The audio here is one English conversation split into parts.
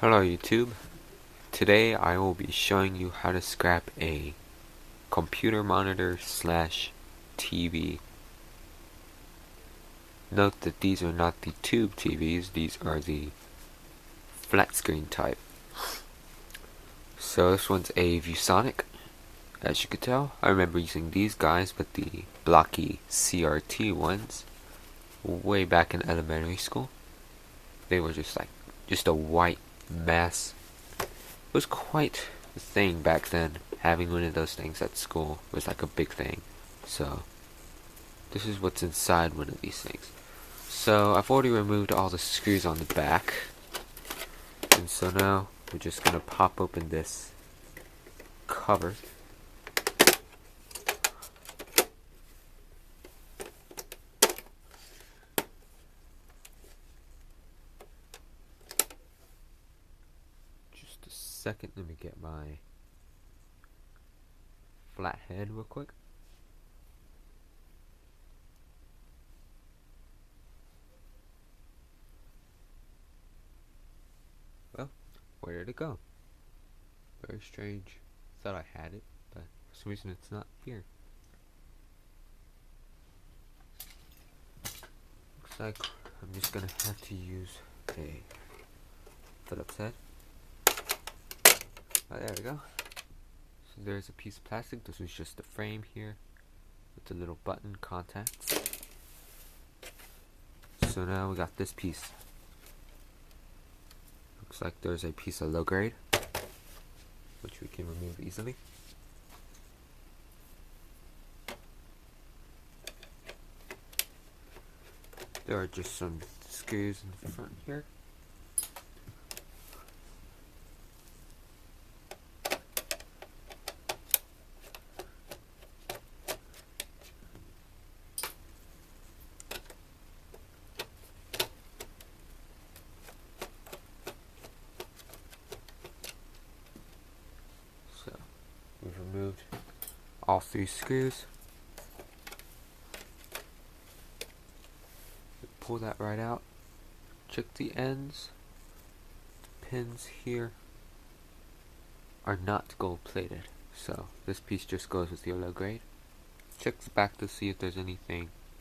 Hello YouTube. Today I will be showing you how to scrap a computer monitor slash TV. Note that these are not the tube TVs, these are the flat screen type. So this one's a ViewSonic. As you could tell, I remember using these guys, but the blocky CRT ones, way back in elementary school. They were just a white mass. It was quite a thing back then. Having one of those things at school was like a big thing. So this is what's inside one of these things. So I've already removed all the screws on the back, and so now we're just gonna pop open this cover. Just a second, let me get my flathead real quick. Well, where did it go? Very strange. Thought I had it, but for some reason it's not here. Looks like I'm just gonna have to use a Phillips head. Oh, there we go. So there's a piece of plastic. This is just the frame here with the little button contacts. So now we got this piece. Looks like there's a piece of low grade, which we can remove easily. There are just some screws in the front here. So we've removed all 3 screws. Pull that right out. Check the ends. The pins here are not gold plated, so this piece just goes with your low grade. Check the back to see if there's any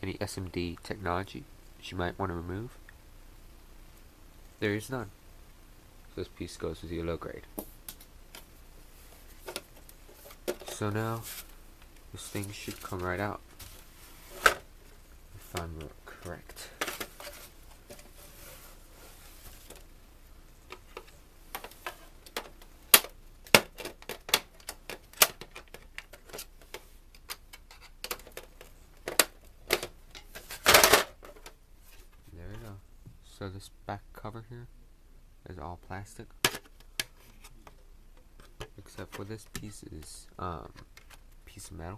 SMD technology that you might want to remove. There is none. So this piece goes with your low grade. So now this thing should come right out, if I'm correct. There we go. So this back cover here is all plastic, except for this piece is piece of metal.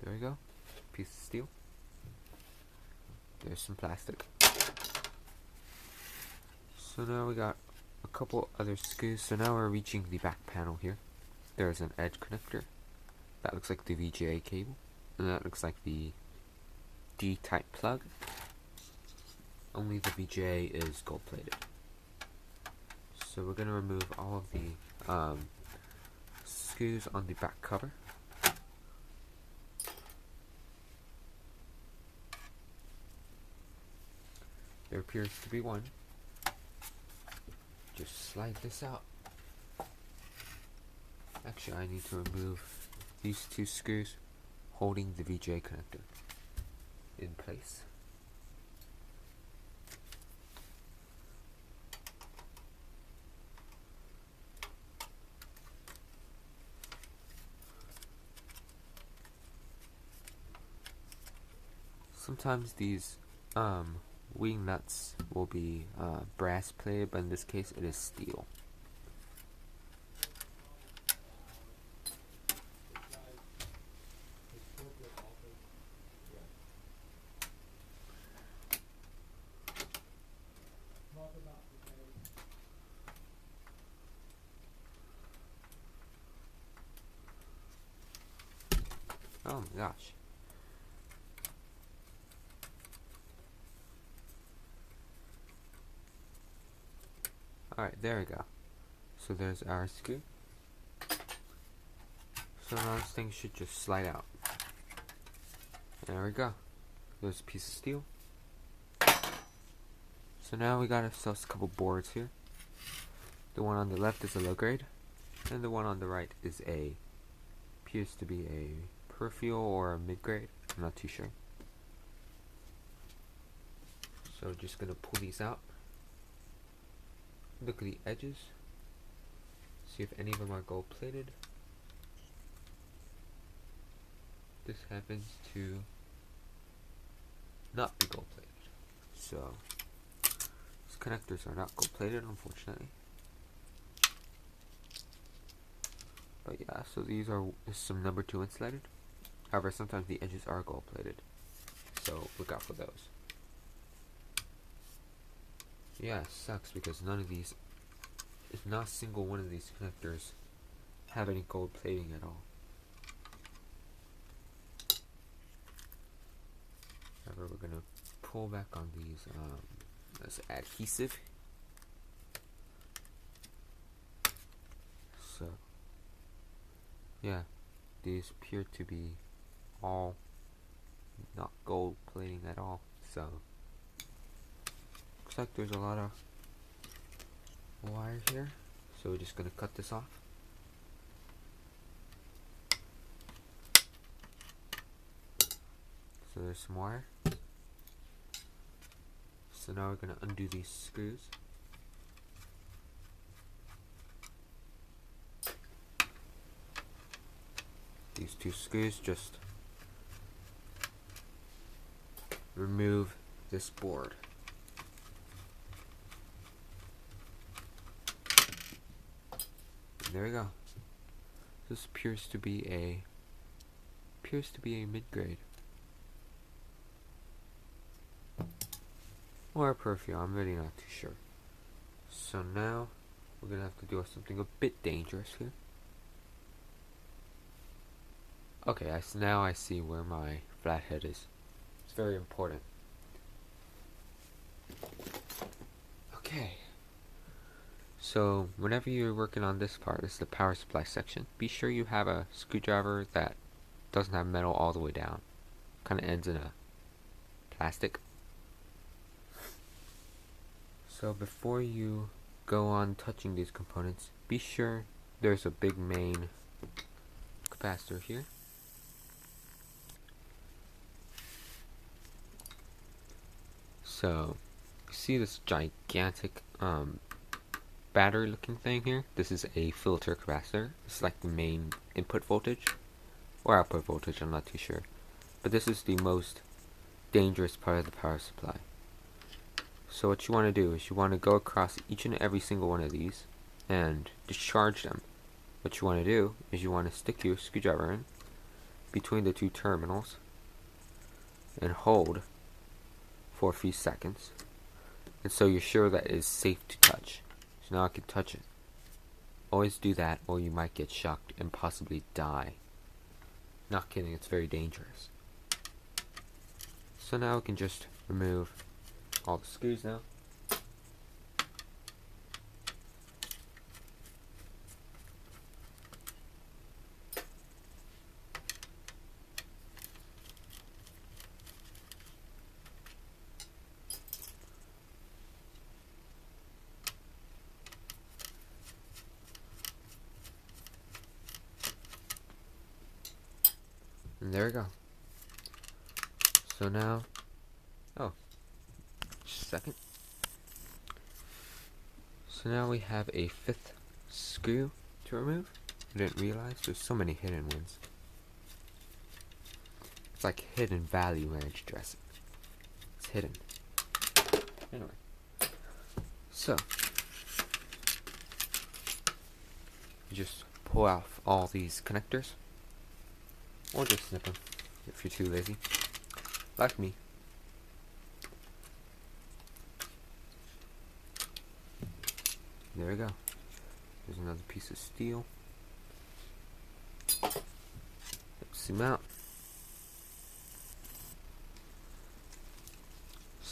There we go. Piece of steel. There's some plastic. So now we got a couple other screws. So now we're reaching the back panel here. There's an edge connector. That looks like the VGA cable. And that looks like the D-type plug. Only the VGA is gold plated. So we're going to remove all of the screws on the back cover. There appears to be one. Just slide this out. Actually, I need to remove these 2 screws holding the VGA connector in place. Sometimes these wing nuts will be brass plated, but in this case it is steel. Oh, Oh my gosh. Alright, there we go. So there's our screw. So now this thing should just slide out. There we go. There's a piece of steel. So now we got ourselves a couple boards here. The one on the left is a low grade, and the one on the right is appears to be a peripheral or a mid grade. I'm not too sure. So just gonna pull these out. Look at the edges. See if any of them are gold plated. This happens to not be gold plated. So these connectors are not gold plated, unfortunately. But yeah, so these are some number 2 insulated. However, sometimes the edges are gold plated, so look out for those. Yeah, it sucks because none of these, if not a single one of these connectors, have any gold plating at all. However, we're gonna pull back on these this adhesive. So yeah, these appear to be all not gold plating at all. So looks like there's a lot of wire here. So we're just gonna cut this off. So there's some wire. So now we're gonna undo these screws. These 2 screws just remove this board. And there we go. This appears to be a mid-grade or a peripheral. I'm really not too sure. So now we're gonna have to do something a bit dangerous here. Okay, now I see where my flathead is. It's very important. Okay. So, whenever you're working on this part, this is the power supply section, be sure you have a screwdriver that doesn't have metal all the way down. Kind of ends in a plastic. So before you go on touching these components, be sure there's a big main capacitor here. So, you see this gigantic battery looking thing here? This is a filter capacitor. This is like the main input voltage or output voltage, I'm not too sure. But this is the most dangerous part of the power supply. So what you want to do is you want to go across each and every single one of these and discharge them. What you want to do is you want to stick your screwdriver in between the 2 terminals and hold for a few seconds, and so you're sure that it is safe to touch. So now I can touch it. Always do that or you might get shocked and possibly die. Not kidding, it's very dangerous. So now we can just remove all the screws now. And there we go. So now, oh, just a second. So now we have a 5th screw to remove. I didn't realize there's so many hidden ones. It's like hidden value ranch dressing. It's hidden. Anyway, so you just pull off all these connectors, or just snip them if you're too lazy, like me. There we go. There's another piece of steel. Let's zoom out.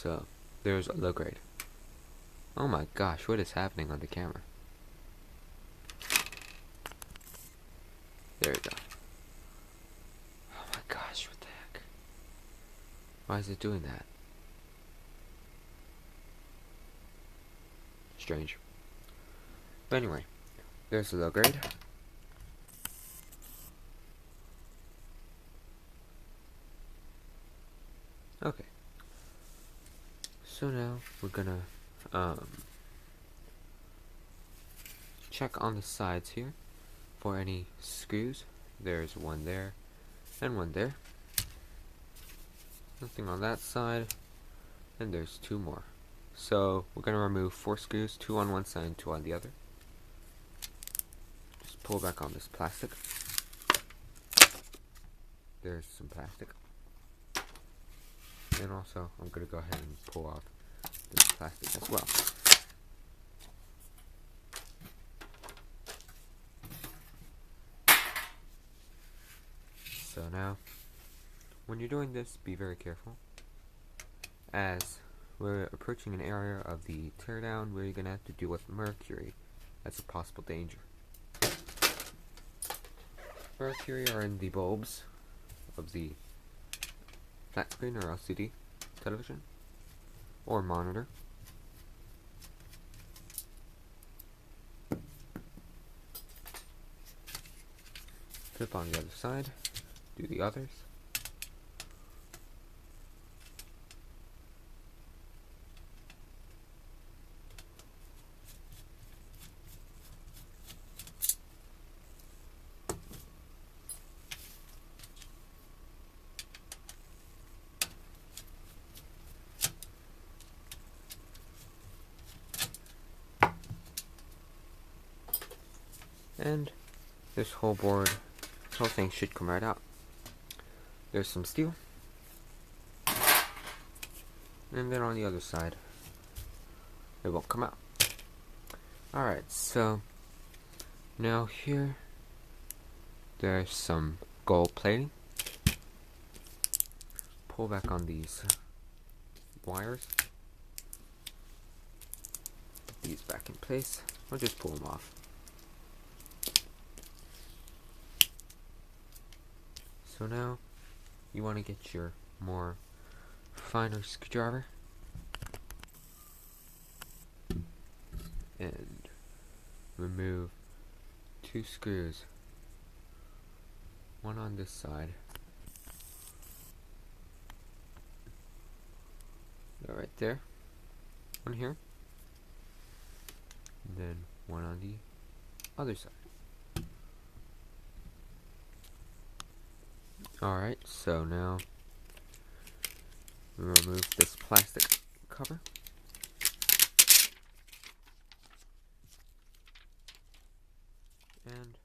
so there's a low grade. Oh my gosh, what is happening on the camera? There we go. Oh my gosh, what the heck? Why is it doing that? Strange. But anyway, there's the low grade. Okay. So now we're gonna check on the sides here for any screws. There's one there and one there. Nothing on that side, and there's two more. So we're gonna remove 4 screws, 2 on one side and 2 on the other. Just pull back on this plastic. There's some plastic. And also, I'm gonna go ahead and pull off this plastic as well. So now, when you're doing this, be very careful, as we're approaching an area of the teardown where you're gonna have to deal with mercury. That's a possible danger. Mercury are in the bulbs of the flat screen or LCD television or monitor. Flip on the other side, do the others. And this whole board, this whole thing should come right out. There's some steel. And then on the other side, it won't come out. Alright, so now here, there's some gold plating. Pull back on these wires. Put these back in place. I'll just pull them off. So now, you want to get your more finer screwdriver and remove 2 screws. One on this side. Go right there. One here. And then one on the other side. Alright, so now we remove this plastic cover. And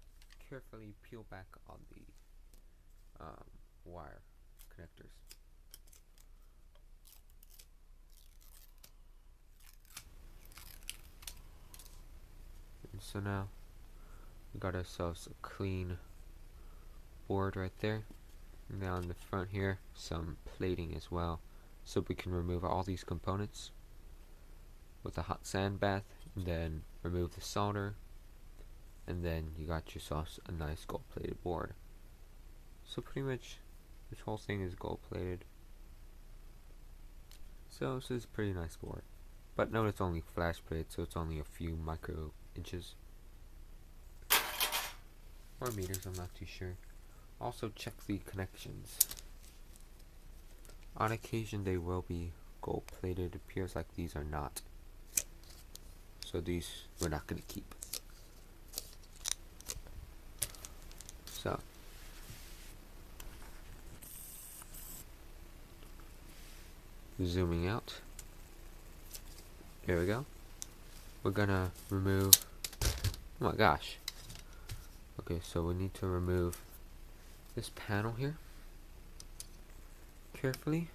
carefully peel back on the wire connectors. And so now we got ourselves a clean board right there. Now on the front here, some plating as well, so we can remove all these components with a hot sand bath, and then remove the solder, and then you got yourself a nice gold plated board. So pretty much this whole thing is gold plated. So this is a pretty nice board, but note it's only flash plated, so it's only a few micro inches or meters, I'm not too sure. Also check the connections. On occasion they will be gold plated. It appears like these are not. So these we're not going to keep. So zooming out. Here we go. We're gonna remove, oh my gosh. Okay, so we need to remove this panel here carefully.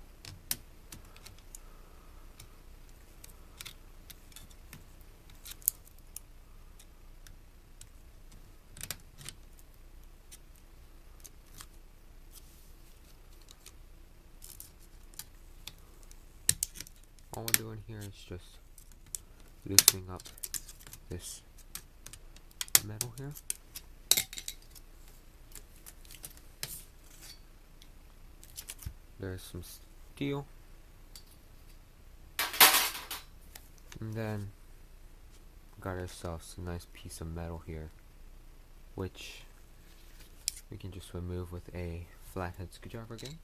here is just loosening up this metal here. There's some steel, and then got ourselves a nice piece of metal here, which we can just remove with a flathead screwdriver again.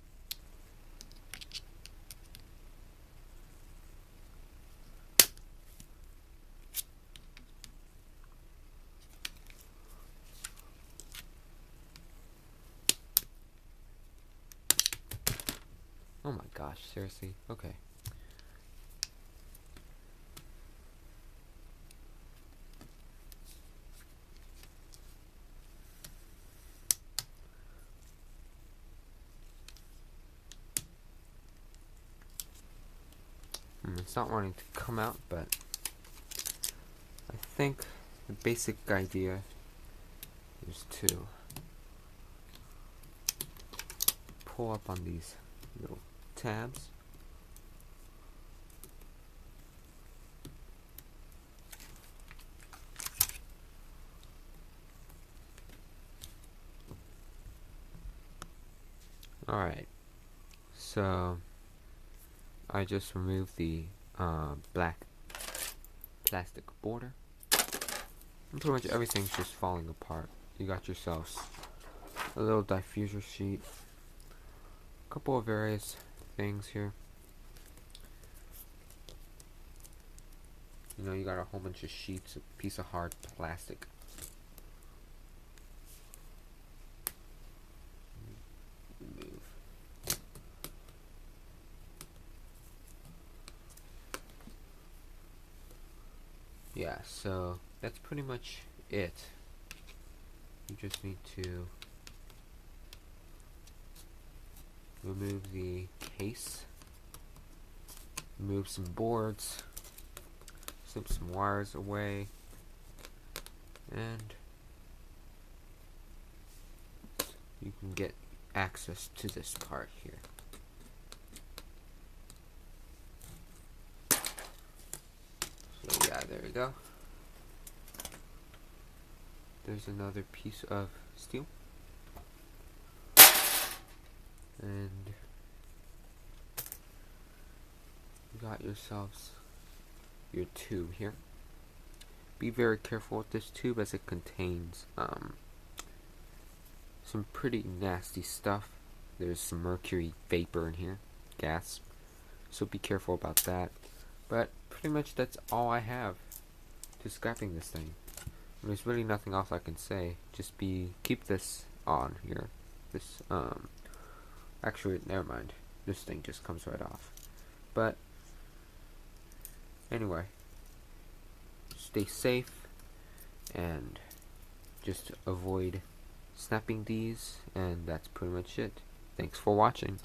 Oh my gosh, seriously? Okay. It's not wanting to come out, but I think the basic idea is to pull up on these little tabs. Alright, so I just removed the black plastic border, and pretty much everything's just falling apart. You got yourselves a little diffuser sheet, a couple of various things here. You know, you got a whole bunch of sheets, a piece of hard plastic. Move. Yeah, so that's pretty much it. You just need to remove the case, remove some boards, slip some wires away, and you can get access to this part here. So yeah, there you go. There's another piece of steel, and you got yourselves your tube here. Be very careful with this tube, as it contains some pretty nasty stuff. There's some mercury vapor in here, gas, so be careful about that. But pretty much that's all I have to scrapping this thing. There's really nothing else I can say. Just keep this on here. This actually, never mind. This thing just comes right off. But anyway, stay safe and just avoid snapping these, and that's pretty much it. Thanks for watching.